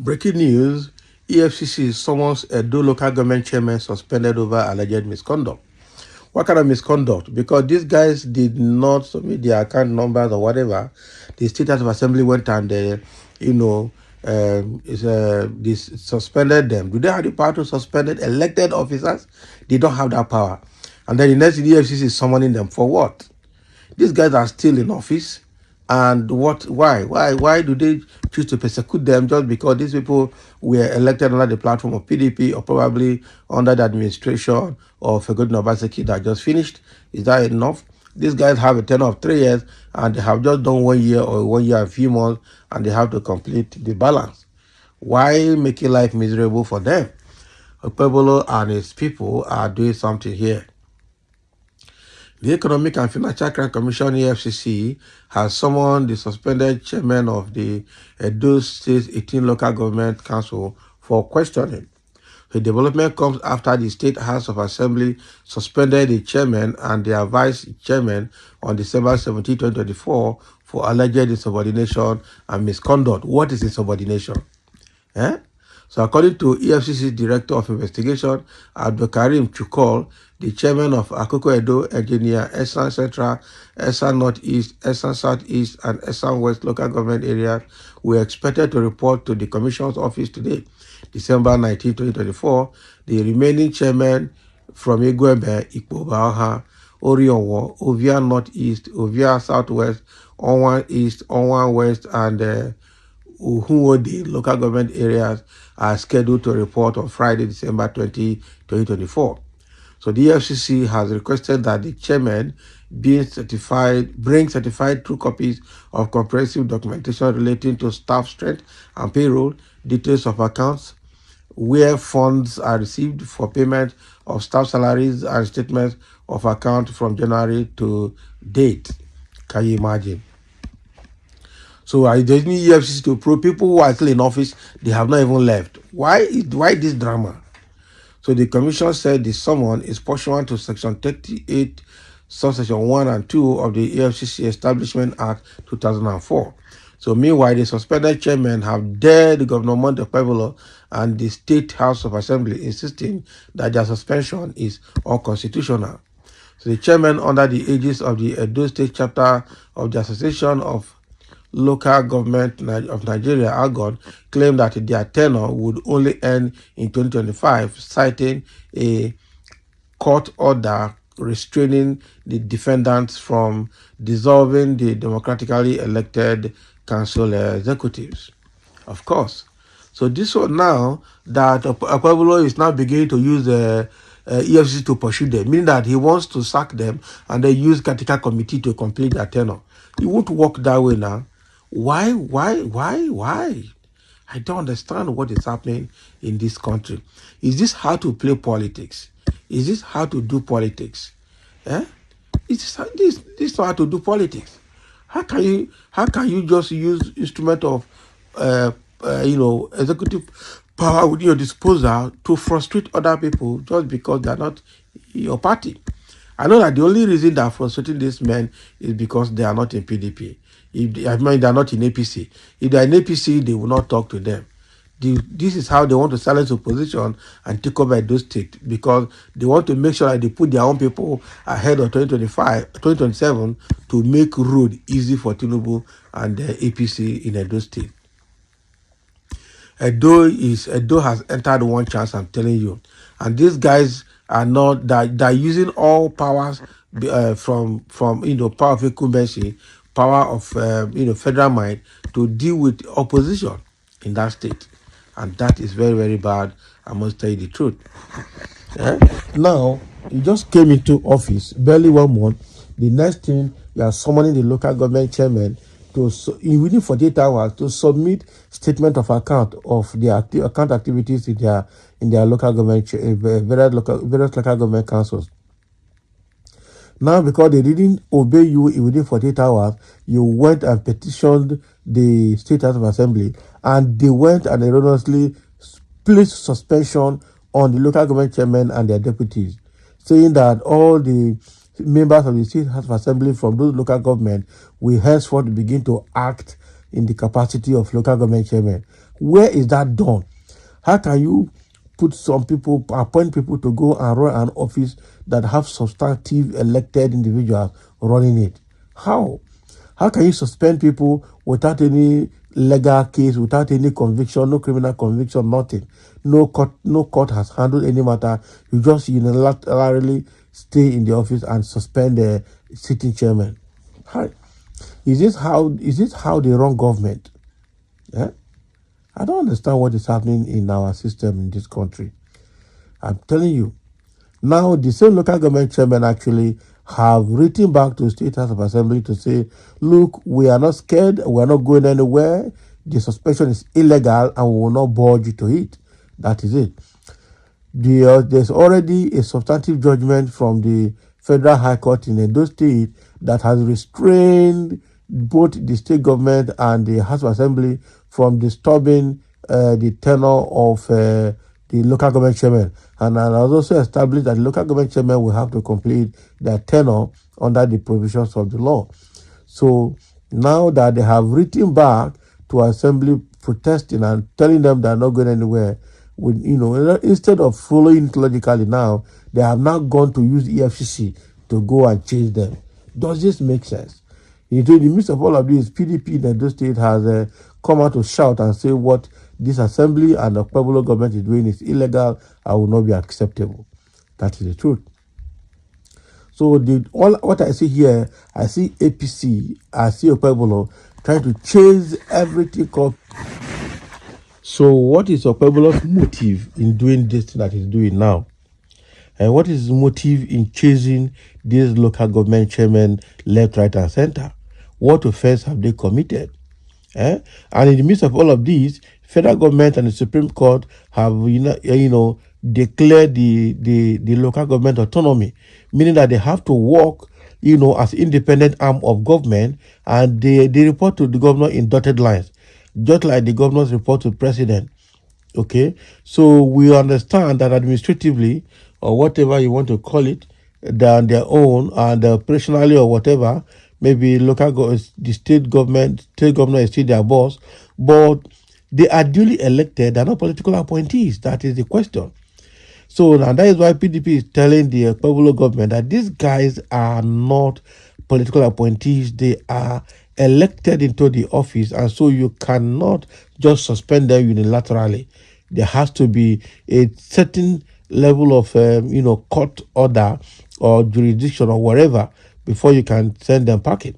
Breaking news, Efcc summons Edo local government chairman suspended over alleged misconduct. What kind of misconduct? Because these guys did not submit their account numbers or whatever. The State House of Assembly went and, they suspended them. Do they have the power to suspend elected officers? They don't have that power. And then the next EFCC is summoning them for what? These guys are still in office. And what? Why do they choose to persecute them just because these people were elected under the platform of PDP or probably under the administration of Godwin Obaseki that just finished? Is that enough? These guys have a tenure of 3 years and they have just done 1 year or 1 year and a few months and they have to complete the balance. Why making life miserable for them? Okpebolo and his people are doing something here. The Economic and Financial Crime Commission (EFCC) has summoned the suspended chairman of the Edo State 18 Local Government Council for questioning. The development comes after the State House of Assembly suspended the chairman and their vice chairman on December 17, 2024 for alleged insubordination and misconduct. What is insubordination? So according to EFCC Director of Investigation, Abdulkarim Chukol, the chairman of Akoko Edo LGA, Esan Central, Esan Northeast, Esan Southeast, and Esan West local government areas were expected to report to the Commission's office today, December 19, 2024. The remaining chairman from Igwebe, Ikpobaha, Orionwo, Ovia Northeast, Ovia Southwest, Onwan East, Onwan West, and Uhunwode local government areas are scheduled to report on Friday, December 20, 2024. So the EFCC has requested that the chairman bring certified true copies of comprehensive documentation relating to staff strength and payroll, details of accounts, where funds are received for payment of staff salaries, and statements of account from January to date. Can you imagine? So I just need EFCC to probe people who are still in office. They have not even left. Why this drama? So the commission said the summon is pursuant to Section 38, subsection 1 and 2 of the EFCC Establishment Act 2004. So meanwhile, the suspended chairmen have dared Governor Monte Pueblo and the State House of Assembly, insisting that their suspension is unconstitutional. So the chairman, under the aegis of the Edo State chapter of the Association of Local Government of Nigeria, AGON, claimed that their tenure would only end in 2025, citing a court order restraining the defendants from dissolving the democratically elected council executives. Of course. So this one now that Pueblo is now beginning to use EFCC to pursue them, meaning that he wants to sack them and then use Katika committee to complete their tenure. It won't work that way now. Why? I don't understand what is happening in this country. Is this how to play politics? Is this how to do politics? Is this how to do politics? How can you just use instrument of executive power within your disposal to frustrate other people just because they are not your party? I know that the only reason they are frustrating these men is because they are not in PDP. They are not in APC. If they are in APC, they will not talk to them. This is how they want to silence opposition and take over those states, because they want to make sure that they put their own people ahead of 2027 to make road easy for Tinubu and the APC in Edo State. Edo has entered one chance, I'm telling you. And these guys are not they're using all powers from power of incumbency, power of federal might to deal with opposition in that state, and that is very, very bad. I must tell you the truth. Now you just came into office barely 1 month. The next thing, you are summoning the local government chairman to within 48 hours to submit statement of account of their account activities in their local government, various local government councils. Now, because they didn't obey you within 48 hours, you went and petitioned the State House of Assembly, and they went and erroneously placed suspension on the local government chairmen and their deputies, saying that all the members of the State House of Assembly from those local government will henceforth begin to act in the capacity of local government chairmen. Where is that done? How can you put some people, appoint people to go and run an office that have substantive elected individuals running it? How? How can you suspend people without any legal case, without any conviction, no criminal conviction, nothing? No court has handled any matter. You just unilaterally stay in the office and suspend the sitting chairman. Hi. Is this how they run government? Yeah? I don't understand what is happening in our system in this country. I'm telling you. Now, the same local government chairman actually have written back to State House of Assembly to say, look, we are not scared, we are not going anywhere, the suspension is illegal and we will not budge to it. That is it. There's already a substantive judgment from the Federal High Court in Edo State that has restrained both the state government and the House of Assembly from disturbing the tenure of the local government chairman. And has also established that the local government chairman will have to complete their tenure under the provisions of the law. So now that they have written back to Assembly protesting and telling them they're not going anywhere, instead of following it logically now, they have now gone to use Efcc to go and change them. Does this make sense? In the midst of all of this, PDP in Edo State has come out to shout and say what this assembly and the Pueblo government is doing is illegal and will not be acceptable. That is the truth. So what I see here, I see APC, I see Pueblo trying to chase everything called. So what is Pueblo's motive in doing this thing that he's doing now? And what is his motive in chasing these local government chairmen left, right, and center? What offense have they committed? And in the midst of all of these, federal government and the Supreme Court have declared the local government autonomy, meaning that they have to work as independent arm of government, and they report to the governor in dotted lines, just like the governors report to the president. Okay, so we understand that administratively, or whatever you want to call it, they're on their own, and operationally or whatever, maybe the state governor is still their boss, but they are duly elected. They're not political appointees. That is the question. So, and that is why PDP is telling the Pueblo government that these guys are not political appointees. They are elected into the office, and so you cannot just suspend them unilaterally. There has to be a certain level of, court order or jurisdiction or whatever before you can send them packing.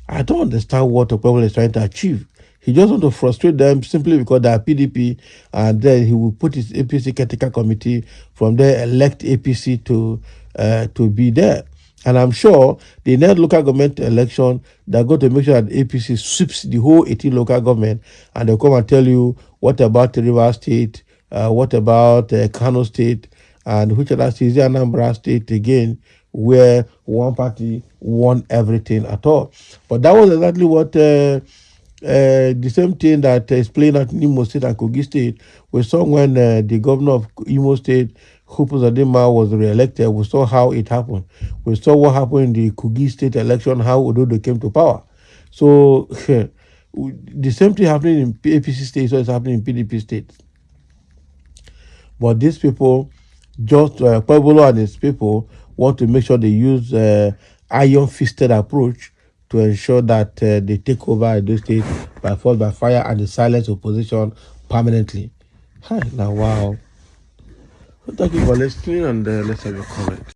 I don't understand what Pueblo is trying to achieve. He just wants to frustrate them simply because they are PDP, and then he will put his APC caretaker committee from there, elect APC to be there. And I'm sure the next local government election, they're going to make sure that APC sweeps the whole 18 local government, and they'll come and tell you what about Rivers State, what about Kano State, and which other state is Anambra State again, where one party won everything at all. But that was exactly what the same thing that is playing out in Imo State and Kogi State. We saw when the governor of Imo State, Hope Zadima, was re-elected. We saw how it happened. We saw what happened in the Kogi State election, how Ododo came to power. So the same thing happening in APC State, so it's happening in PDP State. But these people, just Pueblo and his people, want to make sure they use iron-fisted approach to ensure that they take over the state by force, by fire, and the silence opposition permanently. Hi, now, wow. Thank you for listening, and let's have your comment.